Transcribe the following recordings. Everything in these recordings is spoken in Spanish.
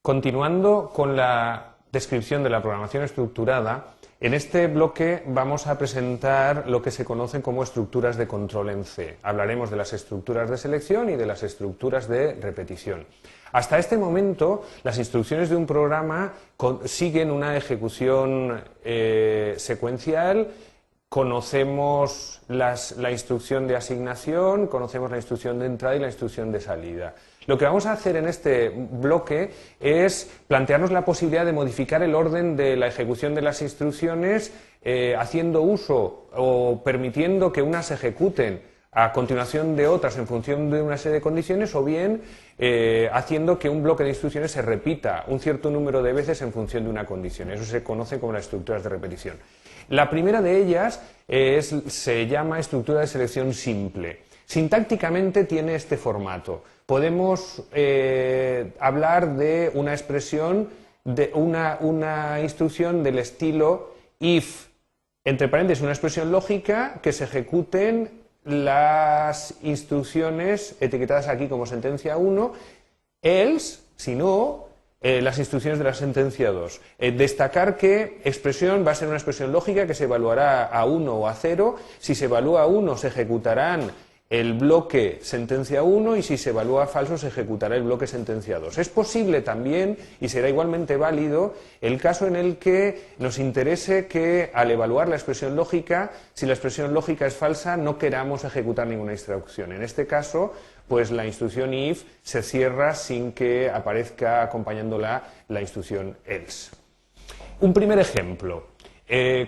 Continuando con la descripción de la programación estructurada, en este bloque vamos a presentar lo que se conoce como estructuras de control en C. Hablaremos de las estructuras de selección y de las estructuras de repetición. Hasta este momento, las instrucciones de un programa siguen una ejecución secuencial. Conocemos la instrucción de asignación, conocemos la instrucción de entrada y la instrucción de salida. Lo que vamos a hacer en este bloque es plantearnos la posibilidad de modificar el orden de la ejecución de las instrucciones haciendo uso o permitiendo que unas se ejecuten a continuación de otras en función de una serie de condiciones, o bien haciendo que un bloque de instrucciones se repita un cierto número de veces en función de una condición. Eso se conoce como las estructuras de repetición. La primera de ellas se llama estructura de selección simple. Sintácticamente tiene este formato. Podemos hablar de una expresión, de una instrucción del estilo if, entre paréntesis, una expresión lógica que se ejecuten las instrucciones etiquetadas aquí como sentencia 1, else, si no, las instrucciones de la sentencia 2. Destacar que expresión va a ser una expresión lógica que se evaluará a 1 o a 0. Si se evalúa a 1 se ejecutarán el bloque sentencia 1 y si se evalúa falso se ejecutará el bloque sentencia 2. Es posible también, y será igualmente válido, el caso en el que nos interese que al evaluar la expresión lógica, si la expresión lógica es falsa, no queramos ejecutar ninguna instrucción. En este caso, pues la instrucción if se cierra sin que aparezca acompañándola la instrucción else. Un primer ejemplo.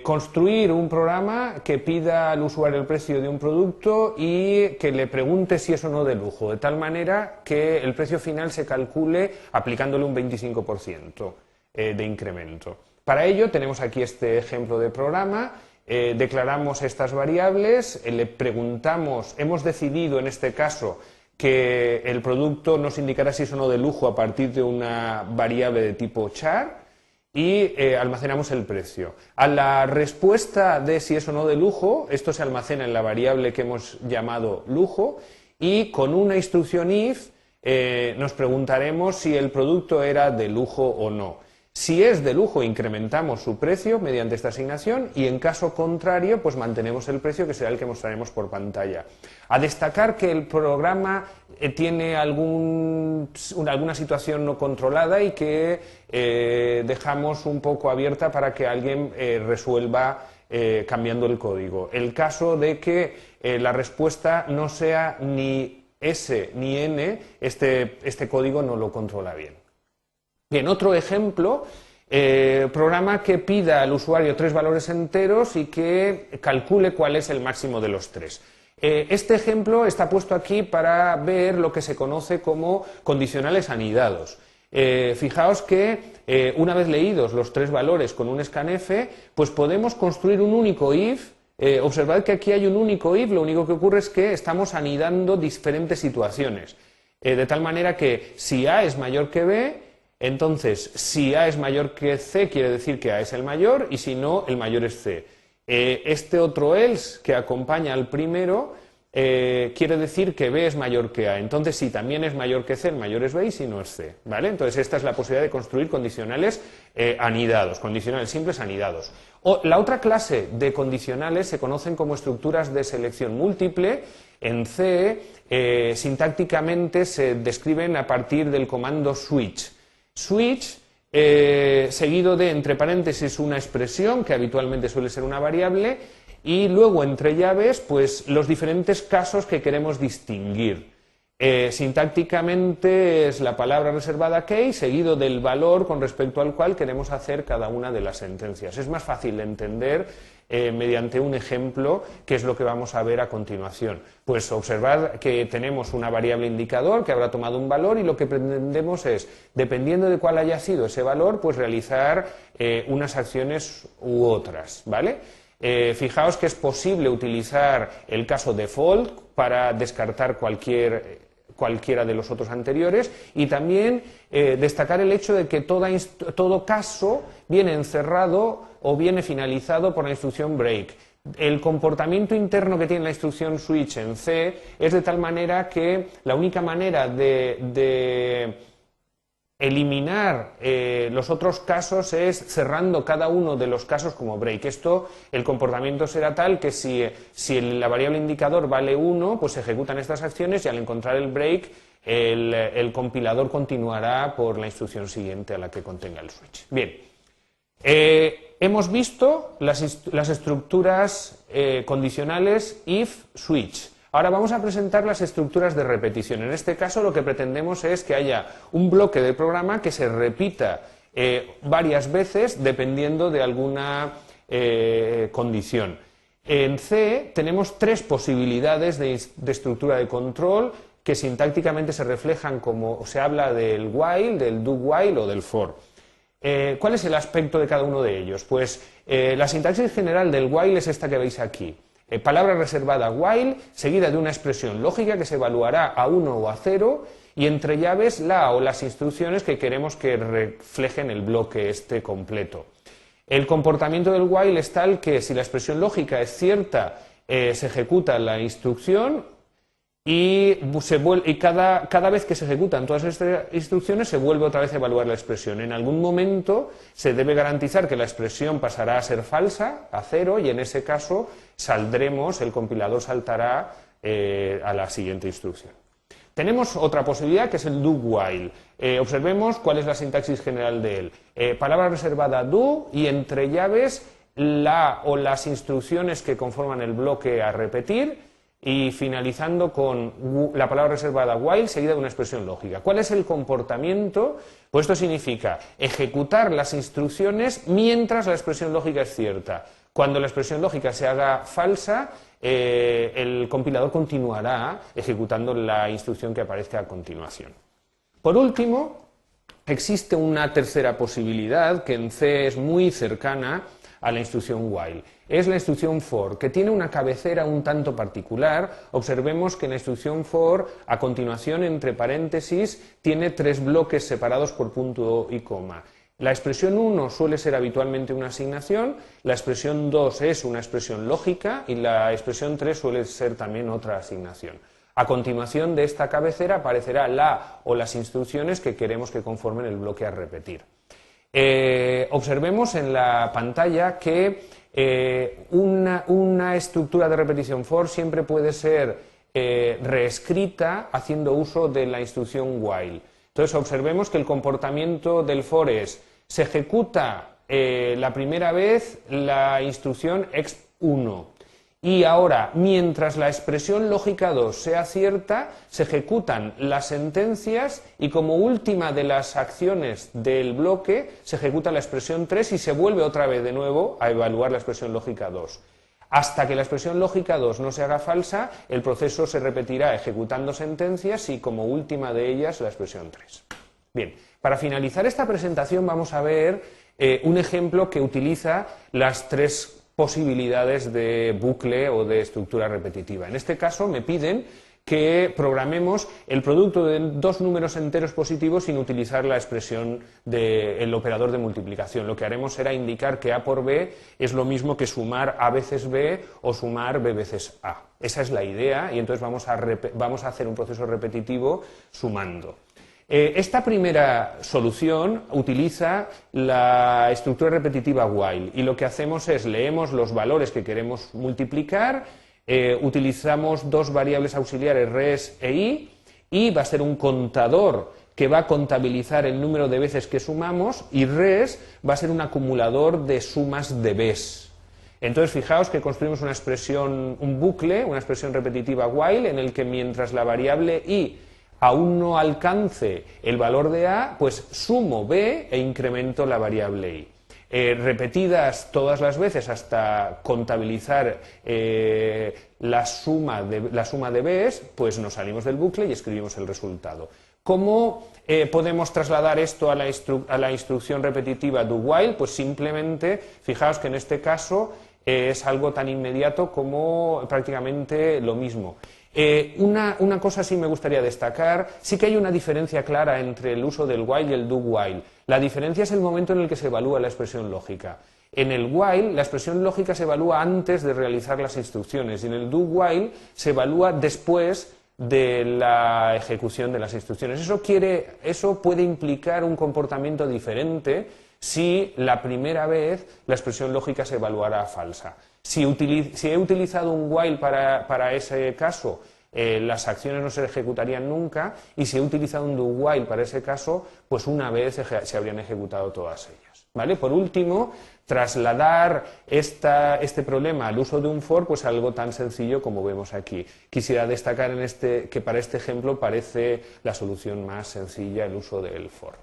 Construir un programa que pida al usuario el precio de un producto y que le pregunte si es o no de lujo, de tal manera que el precio final se calcule aplicándole un 25% de incremento. Para ello tenemos aquí este ejemplo de programa, declaramos estas variables, le preguntamos, hemos decidido en este caso que el producto nos indicará si es o no de lujo a partir de una variable de tipo char, y almacenamos el precio. A la respuesta de si es o no de lujo, esto se almacena en la variable que hemos llamado lujo, y con una instrucción if nos preguntaremos si el producto era de lujo o no. Si es de lujo, incrementamos su precio mediante esta asignación y en caso contrario, pues mantenemos el precio, que será el que mostraremos por pantalla. A destacar que el programa tiene alguna situación no controlada y que dejamos un poco abierta para que alguien resuelva cambiando el código. El caso de que la respuesta no sea ni S ni N, este código no lo controla bien. Bien, otro ejemplo, programa que pida al usuario 3 valores enteros y que calcule cuál es el máximo de los 3. Este ejemplo está puesto aquí para ver lo que se conoce como condicionales anidados. Fijaos que una vez leídos los 3 valores con un scanf, pues podemos construir un único if. Observad que aquí hay un único if, lo único que ocurre es que estamos anidando diferentes situaciones. De tal manera que si A es mayor que B, entonces, si A es mayor que C, quiere decir que A es el mayor, y si no, el mayor es C. Este otro else que acompaña al primero quiere decir que B es mayor que A. Entonces, si también es mayor que C, el mayor es B y si no es C. ¿Vale? Entonces, esta es la posibilidad de construir condicionales anidados, condicionales simples anidados. La otra clase de condicionales se conocen como estructuras de selección múltiple. En C, sintácticamente se describen a partir del comando switch. Switch, seguido de, entre paréntesis, una expresión, que habitualmente suele ser una variable, y luego, entre llaves, pues los diferentes casos que queremos distinguir. Sintácticamente es la palabra reservada case, seguido del valor con respecto al cual queremos hacer cada una de las sentencias. Es más fácil de entender mediante un ejemplo, que es lo que vamos a ver a continuación. Pues observad que tenemos una variable indicador que habrá tomado un valor y lo que pretendemos es, dependiendo de cuál haya sido ese valor, pues realizar unas acciones u otras, ¿vale? Fijaos que es posible utilizar el caso default para descartar cualquiera de los otros anteriores y también destacar el hecho de que todo caso viene encerrado o viene finalizado por la instrucción break. El comportamiento interno que tiene la instrucción switch en C es de tal manera que la única manera de Eliminar los otros casos es cerrando cada uno de los casos como break. Esto, el comportamiento será tal que si la variable indicador vale 1, pues se ejecutan estas acciones y al encontrar el break, el compilador continuará por la instrucción siguiente a la que contenga el switch. Bien, hemos visto las estructuras condicionales if, switch. Ahora vamos a presentar las estructuras de repetición. En este caso lo que pretendemos es que haya un bloque de programa que se repita varias veces dependiendo de alguna condición. En C tenemos tres posibilidades de estructura de control que sintácticamente se reflejan como se habla del while, del do while o del for. ¿Cuál es el aspecto de cada uno de ellos? Pues la sintaxis general del while es esta que veis aquí. Palabra reservada while, seguida de una expresión lógica que se evaluará a 1 o a 0 y entre llaves la o las instrucciones que queremos que reflejen el bloque este completo. El comportamiento del while es tal que si la expresión lógica es cierta, se ejecuta la instrucción y cada vez que se ejecutan todas estas instrucciones se vuelve otra vez a evaluar la expresión. En algún momento se debe garantizar que la expresión pasará a ser falsa, a 0, y en ese caso el compilador saltará a la siguiente instrucción. Tenemos otra posibilidad que es el do while. Observemos cuál es la sintaxis general de él. Palabra reservada do y entre llaves la o las instrucciones que conforman el bloque a repetir y finalizando con la palabra reservada while seguida de una expresión lógica. ¿Cuál es el comportamiento? Pues esto significa ejecutar las instrucciones mientras la expresión lógica es cierta. Cuando la expresión lógica se haga falsa, el compilador continuará ejecutando la instrucción que aparezca a continuación. Por último, existe una tercera posibilidad que en C es muy cercana a la instrucción while. Es la instrucción for, que tiene una cabecera un tanto particular. Observemos que en la instrucción for, a continuación, entre paréntesis, tiene tres bloques separados por punto y coma. La expresión 1 suele ser habitualmente una asignación, la expresión 2 es una expresión lógica y la expresión 3 suele ser también otra asignación. A continuación de esta cabecera aparecerá la o las instrucciones que queremos que conformen el bloque a repetir. Observemos en la pantalla que una estructura de repetición for siempre puede ser reescrita haciendo uso de la instrucción while. Entonces observemos que el comportamiento del for es, se ejecuta la primera vez la instrucción ex1 y ahora, mientras la expresión lógica 2 sea cierta, se ejecutan las sentencias y como última de las acciones del bloque se ejecuta la expresión 3 y se vuelve otra vez de nuevo a evaluar la expresión lógica 2. Hasta que la expresión lógica 2 no se haga falsa, el proceso se repetirá ejecutando sentencias y como última de ellas la expresión 3. Bien, para finalizar esta presentación vamos a ver un ejemplo que utiliza las tres posibilidades de bucle o de estructura repetitiva. En este caso me piden que programemos el producto de dos números enteros positivos sin utilizar la expresión del operador de multiplicación. Lo que haremos será indicar que A por B es lo mismo que sumar A veces B o sumar B veces A. Esa es la idea y entonces vamos a hacer un proceso repetitivo sumando. Esta primera solución utiliza la estructura repetitiva while y lo que hacemos es leemos los valores que queremos multiplicar, utilizamos dos variables auxiliares res e i y va a ser un contador que va a contabilizar el número de veces que sumamos y res va a ser un acumulador de sumas de bs. Entonces fijaos que construimos una expresión, un bucle, una expresión repetitiva while en el que mientras la variable i aún no alcance el valor de A, pues sumo B e incremento la variable I. Repetidas todas las veces hasta contabilizar la suma de Bs, pues nos salimos del bucle y escribimos el resultado. ¿Cómo podemos trasladar esto a la instrucción repetitiva do while? Pues simplemente, fijaos que en este caso es algo tan inmediato como prácticamente lo mismo. Una cosa sí me gustaría destacar, sí que hay una diferencia clara entre el uso del while y el do while. La diferencia es el momento en el que se evalúa la expresión lógica. En el while, la expresión lógica se evalúa antes de realizar las instrucciones y en el do while se evalúa después de la ejecución de las instrucciones. Eso puede implicar un comportamiento diferente si la primera vez la expresión lógica se evaluara falsa. Si he utilizado un while para ese caso, las acciones no se ejecutarían nunca, y si he utilizado un do while para ese caso, pues una vez se habrían ejecutado todas ellas. ¿Vale? Por último, trasladar este problema al uso de un for, pues algo tan sencillo como vemos aquí. Quisiera destacar que para este ejemplo parece la solución más sencilla el uso del for.